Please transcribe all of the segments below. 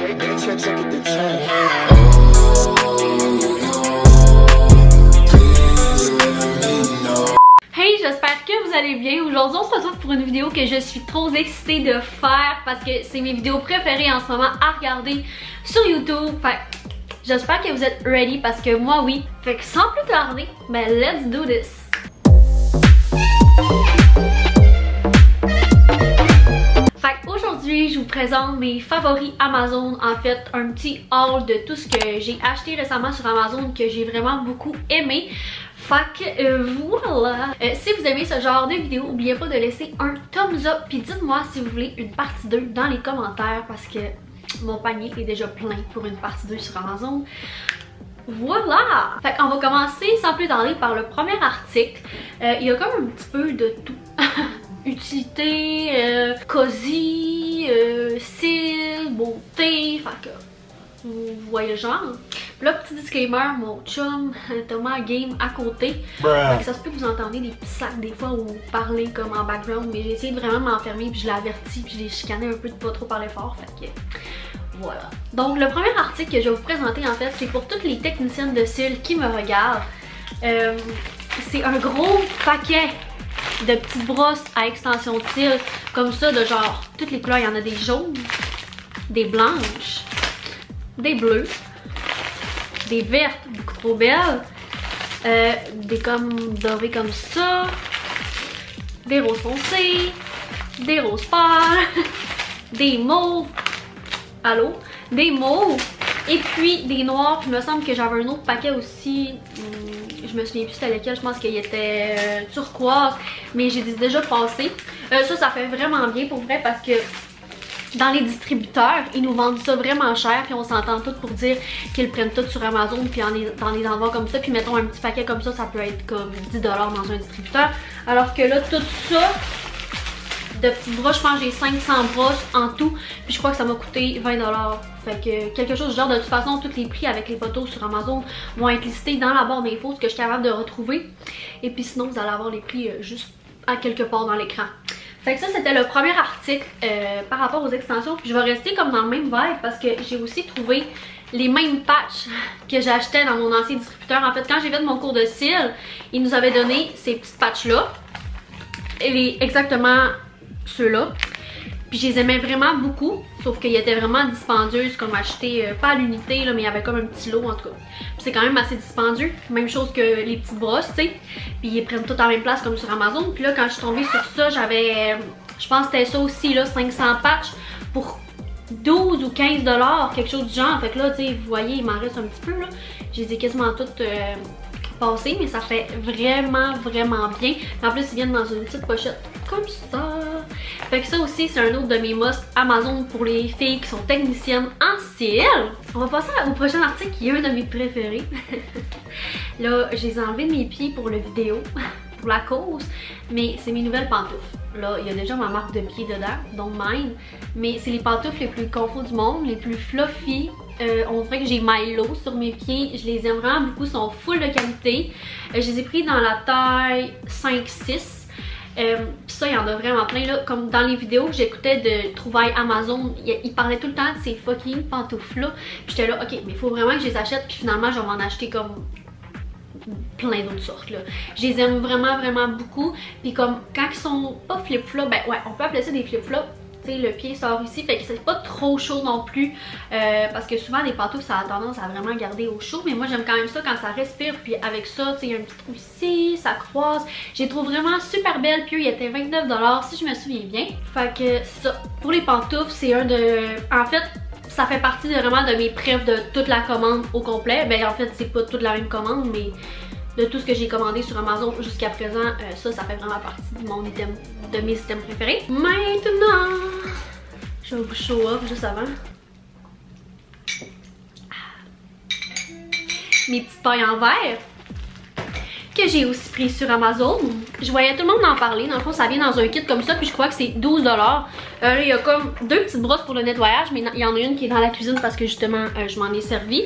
Hey, j'espère que vous allez bien. Aujourd'hui, on se retrouve pour une vidéo que je suis trop excitée de faire parce que c'est mes vidéos préférées en ce moment à regarder sur YouTube. Fait j'espère que vous êtes ready parce que moi, oui. Fait que sans plus tarder, ben let's do this. Aujourd'hui, je vous présente mes favoris Amazon. En fait, un petit haul de tout ce que j'ai acheté récemment sur Amazon que j'ai vraiment beaucoup aimé. Fait que voilà. Si vous aimez ce genre de vidéo, n'oubliez pas de laisser un thumbs up. Puis dites-moi si vous voulez une partie 2 dans les commentaires parce que mon panier est déjà plein pour une partie 2 sur Amazon. Voilà! Fait qu'on va commencer sans plus tarder par le premier article. Il y a comme un petit peu de tout. Utilité, cosy, style, beauté, fait que vous voyez le genre. Puis là, petit disclaimer, mon chum Thomas game à côté. Fait que ça se peut que vous entendez des petits sacs des fois ou parler comme en background, mais j'ai essayé de vraiment m'enfermer puis je l'ai averti puis je l'ai chicané un peu de pas trop parler fort, fait que voilà. Donc le premier article que je vais vous présenter en fait, c'est pour toutes les techniciennes de cils qui me regardent. C'est un gros paquet de petites brosses à extension de cils comme ça, de genre toutes les couleurs. Il y en a des jaunes, des blanches, des bleues, des vertes beaucoup trop belles, des comme dorées comme ça, des roses foncées, des roses pâles, des mauves, allô, des mauves, et puis des noirs. Puis il me semble que j'avais un autre paquet aussi. Je me souviens plus c'était lequel, je pense qu'il était turquoise, mais j'ai déjà passé. Ça fait vraiment bien pour vrai parce que dans les distributeurs, ils nous vendent ça vraiment cher, puis on s'entend tous pour dire qu'ils prennent tout sur Amazon, puis dans les endroits comme ça, puis mettons un petit paquet comme ça, ça peut être comme 10$ dans un distributeur. Alors que là, tout ça, de petites brosses, je pense que j'ai 500 brosses en tout, puis je crois que ça m'a coûté 20$. Fait que quelque chose du genre. De toute façon, tous les prix avec les photos sur Amazon vont être listés dans la barre d'infos, ce que je suis capable de retrouver. Et puis sinon, vous allez avoir les prix juste à quelque part dans l'écran. Fait que ça, c'était le premier article par rapport aux extensions. Puis je vais rester comme dans le même vibe parce que j'ai aussi trouvé les mêmes patchs que j'achetais dans mon ancien distributeur. En fait, quand j'ai fait mon cours de cils, ils nous avaient donné ces petits patchs-là. Exactement ceux-là. Puis je les aimais vraiment beaucoup, sauf qu'ils étaient vraiment dispendieux, comme acheter, pas à l'unité, mais il y avait comme un petit lot en tout cas. Puis c'est quand même assez dispendieux, même chose que les petites brosses, tu sais. Puis ils prennent tout en même place comme sur Amazon. Puis là, quand je suis tombée sur ça, j'avais, je pense que c'était ça aussi, là, 500 patchs pour 12 ou 15$, quelque chose du genre. Fait que là, tu sais, vous voyez, il m'en reste un petit peu, là. Je les ai quasiment toutes passées, mais ça fait vraiment, vraiment bien. En plus, ils viennent dans une petite pochette comme ça. Fait que ça aussi, c'est un autre de mes musts Amazon pour les filles qui sont techniciennes en cils. On va passer au prochain article qui est un de mes préférés. Là, je les ai enlevés de mes pieds pour la vidéo, pour la cause, mais c'est mes nouvelles pantoufles. Là, il y a déjà ma marque de pied dedans, donc mine, mais c'est les pantoufles les plus confort du monde, les plus fluffy. On dirait que j'ai Milo sur mes pieds. Je les aime vraiment beaucoup, ils sont full de qualité. Je les ai pris dans la taille 5-6. Pis ça, il y en a vraiment plein là. Comme dans les vidéos que j'écoutais de trouvailles Amazon, ils parlaient tout le temps de ces fucking pantoufles là. Puis j'étais là, ok, mais il faut vraiment que je les achète. Puis finalement, je vais m'en acheter comme plein d'autres sortes là. Je les aime vraiment, vraiment beaucoup. Puis comme quand ils sont pas flip-flops, ben ouais, on peut appeler ça des flip-flops. Le pied sort ici, fait que c'est pas trop chaud non plus, parce que souvent les pantoufles ça a tendance à vraiment garder au chaud, mais moi j'aime quand même ça quand ça respire. Puis avec ça, tu sais, il y a un petit trou ici, ça croise. Je les trouve vraiment super belles, puis il était 29$ si je me souviens bien. Fait que ça, pour les pantoufles, c'est un de... En fait, ça fait partie vraiment de mes préfs de toute la commande au complet. Ben en fait, c'est pas toute la même commande, mais de tout ce que j'ai commandé sur Amazon jusqu'à présent, ça fait vraiment partie de mon item, de mes items préférés. Maintenant, je vais vous show off juste avant. Mes petites pailles en verre que j'ai aussi pris sur Amazon. Je voyais tout le monde en parler. Dans le fond, ça vient dans un kit comme ça, puis je crois que c'est 12$. Il y a comme deux petites brosses pour le nettoyage, mais il y en a une qui est dans la cuisine parce que justement, je m'en ai servi.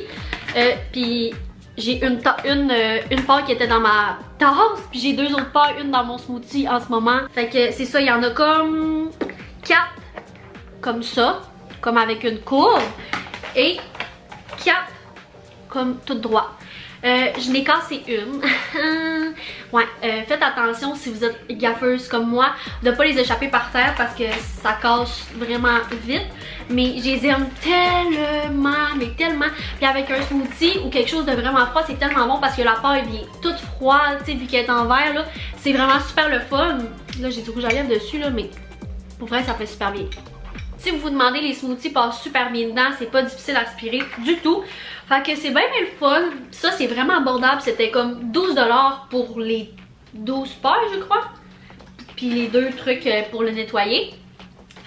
Puis j'ai une part qui était dans ma tasse, puis j'ai deux autres parts, une dans mon smoothie en ce moment. Fait que c'est ça, il y en a comme 4 comme ça, comme avec une courbe. et 4 comme tout droit. Je n'ai cassé une. Ouais, faites attention si vous êtes gaffeuse comme moi de ne pas les échapper par terre parce que ça casse vraiment vite. Mais je les aime tellement, mais tellement. Puis avec un smoothie ou quelque chose de vraiment froid, c'est tellement bon parce que la paille vient toute froide, tu sais, vu qu'elle est en verre là. C'est vraiment super le fun. Là, j'ai du rouge à lèvres dessus là, mais pour vrai, ça fait super bien. Si vous vous demandez, les smoothies passent super bien dedans, c'est pas difficile à aspirer du tout. Fait que c'est bien le fun. Ça, c'est vraiment abordable. C'était comme 12$ pour les 12 paires, je crois. Puis les 2 trucs pour le nettoyer.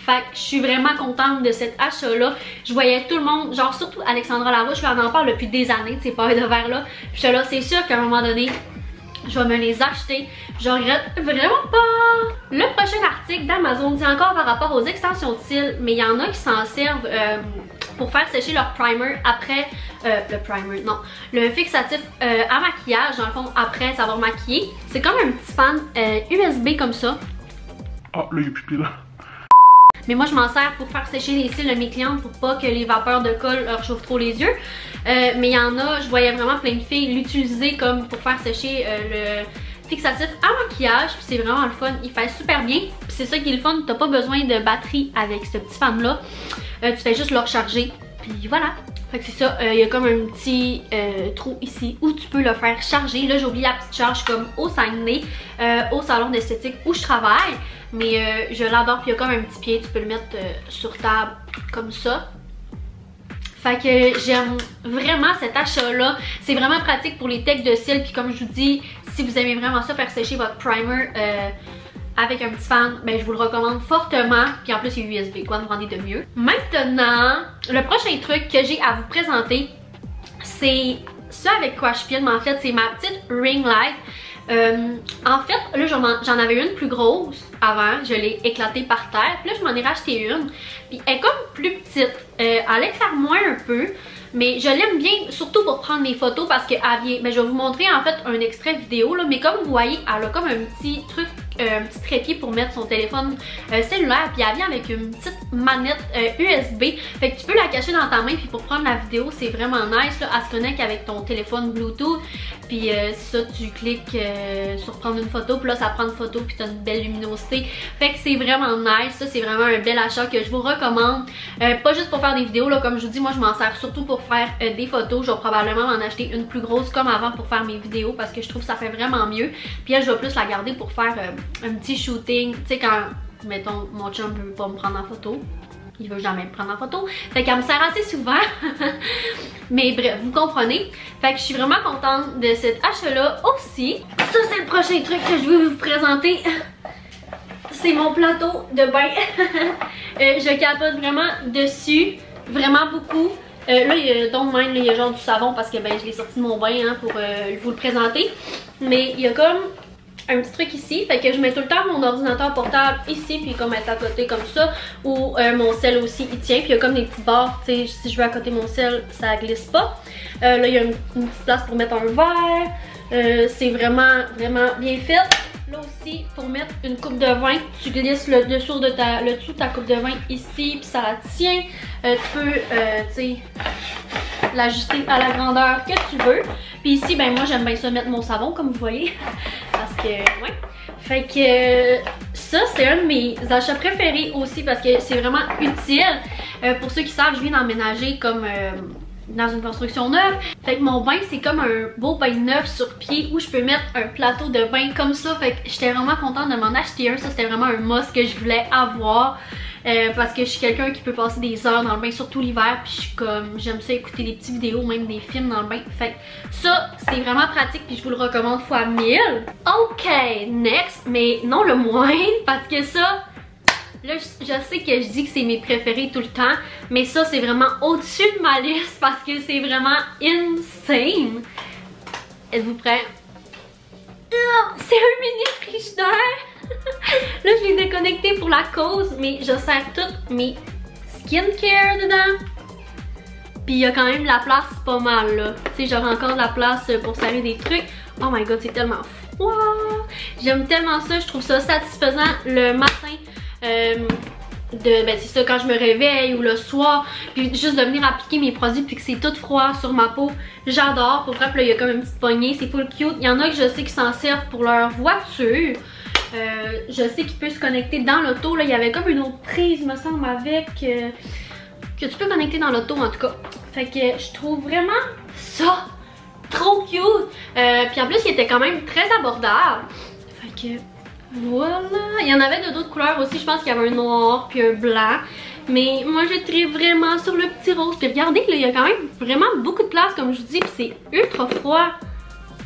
Fait que je suis vraiment contente de cet achat-là. Je voyais tout le monde, genre surtout Alexandra Larouche, je lui en parle depuis des années de ces paires de verre-là. Puis j'étais là, c'est sûr qu'à un moment donné, je vais me les acheter. Je regrette vraiment pas. Le prochain article d'Amazon dit encore par rapport aux extensions de cils, mais il y en a qui s'en servent pour faire sécher leur primer après le fixatif à maquillage, dans le fond, après s'avoir maquillé. C'est comme un petit fan USB comme ça. Ah, là, il y a pipi là. Mais moi je m'en sers pour faire sécher les cils de mes clientes pour pas que les vapeurs de colle leur chauffent trop les yeux. Mais il y en a, je voyais vraiment plein de filles l'utiliser comme pour faire sécher le fixatif à maquillage. Puis c'est vraiment le fun, il fait super bien. Puis c'est ça qui est le fun, t'as pas besoin de batterie avec ce petit fan là. Tu fais juste le recharger. Puis voilà. Fait que c'est ça, il y a comme un petit trou ici où tu peux le faire charger. Là j'ai oublié la petite charge comme au Saguenay, au salon d'esthétique où je travaille. Mais je l'adore, puis il y a comme un petit pied, tu peux le mettre sur table comme ça. Fait que j'aime vraiment cet achat-là. C'est vraiment pratique pour les techs de cils. Puis comme je vous dis, si vous aimez vraiment ça, faire sécher votre primer avec un petit fan, ben je vous le recommande fortement. Puis en plus, il est USB, quoi demander de mieux. Maintenant, le prochain truc que j'ai à vous présenter, c'est ça avec quoi je filme. En fait, c'est ma petite ring light. En fait, là j'en avais une plus grosse avant, je l'ai éclatée par terre, puis là je m'en ai racheté une, puis elle est comme plus petite, elle éclaire moins un peu, mais je l'aime bien, surtout pour prendre mes photos parce qu'elle vient, ben je vais vous montrer en fait un extrait vidéo là, mais comme vous voyez, elle a comme un petit truc, un petit trépied pour mettre son téléphone cellulaire, puis elle vient avec une petite manette USB, fait que tu peux la cacher dans ta main, puis pour prendre la vidéo c'est vraiment nice là, elle se connecte avec ton téléphone Bluetooth, puis ça tu cliques sur prendre une photo, puis là ça prend une photo, puis tu as une belle luminosité, fait que c'est vraiment nice, ça c'est vraiment un bel achat que je vous recommande, pas juste pour faire des vidéos là, comme je vous dis, moi je m'en sers surtout pour faire des photos, je vais probablement m'en acheter une plus grosse comme avant pour faire mes vidéos parce que je trouve que ça fait vraiment mieux, puis elle je vais plus la garder pour faire un petit shooting, tu sais quand, mettons, mon chum veut pas me prendre en photo, il veut jamais me prendre en photo, fait qu'elle me sert assez souvent, mais bref, vous comprenez, fait que je suis vraiment contente de cet achat-là aussi. Ça c'est le prochain truc que je veux vous présenter, c'est mon plateau de bain, je capote vraiment dessus, vraiment beaucoup. Là, il y a donc même, il y a genre du savon parce que ben je l'ai sorti de mon bain hein, pour vous le présenter, mais il y a comme un petit truc ici, fait que je mets tout le temps mon ordinateur portable ici, puis comme être à côté comme ça, ou mon sel aussi il tient, puis il y a comme des petites barres, tu sais, si je veux à côté mon sel, ça glisse pas. Là il y a une petite place pour mettre un verre, c'est vraiment bien fait. Là aussi, pour mettre une coupe de vin, tu glisses le dessous de ta coupe de vin ici, puis ça la tient. Tu peux, tu sais, l'ajuster à la grandeur que tu veux. Puis ici, ben moi j'aime bien ça mettre mon savon, comme vous voyez. Parce que, ouais. Fait que ça, c'est un de mes achats préférés aussi parce que c'est vraiment utile. Pour ceux qui savent, je viens d'emménager comme dans une construction neuve. Fait que mon bain, c'est comme un beau bain neuf sur pied où je peux mettre un plateau de bain comme ça. Fait que j'étais vraiment contente de m'en acheter un. Ça, c'était vraiment un must que je voulais avoir. Parce que je suis quelqu'un qui peut passer des heures dans le bain, surtout l'hiver, puis je suis comme, j'aime ça écouter des petites vidéos, même des films dans le bain. Fait que ça, c'est vraiment pratique, puis je vous le recommande fois 1000. Ok, next, mais non le moins, parce que ça, là, je sais que je dis que c'est mes préférés tout le temps, mais ça, c'est vraiment au-dessus de ma liste parce que c'est vraiment insane. Êtes-vous prêts? C'est un mini frigidaire! Là, je l'ai déconnecté pour la cause, mais je sers toutes mes skincare dedans. Puis il y a quand même la place pas mal, là. Tu sais, j'aurai encore de la place pour servir des trucs. Oh my god, c'est tellement froid! J'aime tellement ça, je trouve ça satisfaisant le matin. ben c'est ça, quand je me réveille ou le soir, puis juste de venir appliquer mes produits puis que c'est tout froid sur ma peau, j'adore. Pour vrai, puis là il y a comme une petite poignée, c'est full cute. Il y en a que je sais qui s'en servent pour leur voiture. Je sais qu'ils peuvent se connecter dans l'auto. Là il y avait comme une autre prise me semble avec que tu peux connecter dans l'auto en tout cas. Fait que je trouve vraiment ça trop cute. Puis en plus il était quand même très abordable. Fait que voilà. Il y en avait de d'autres couleurs aussi. Je pense qu'il y avait un noir puis un blanc. Mais moi je tripe vraiment sur le petit rose. Puis regardez là, il y a quand même vraiment beaucoup de place comme je vous dis. Puis c'est ultra froid.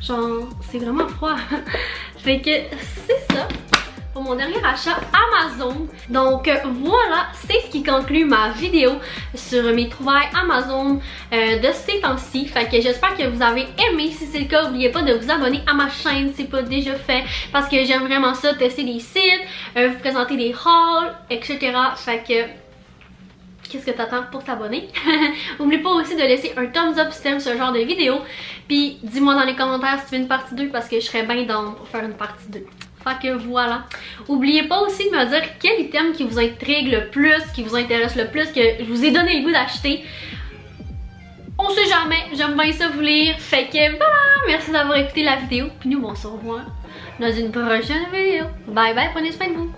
Genre c'est vraiment froid. Fait que c'est ça pour mon dernier achat Amazon. Donc voilà, c'est ce qui conclut ma vidéo sur mes trouvailles Amazon de ces temps-ci. Fait que j'espère que vous avez aimé. Si c'est le cas, n'oubliez pas de vous abonner à ma chaîne si c'est pas déjà fait, parce que j'aime vraiment ça, tester des sites, vous présenter des hauls, etc. Fait que qu'est-ce que t'attends pour t'abonner? N'oublie pas aussi de laisser un thumbs up si t'aimes ce genre de vidéo. Puis dis-moi dans les commentaires si tu veux une partie 2 parce que je serais bien down pour faire une partie 2. Fait que voilà. Oubliez pas aussi de me dire quel item qui vous intrigue le plus, qui vous intéresse le plus, que je vous ai donné le goût d'acheter. On sait jamais, j'aime bien ça vous lire. Fait que voilà, merci d'avoir écouté la vidéo. Puis nous on se revoit dans une prochaine vidéo. Bye bye, prenez soin de vous.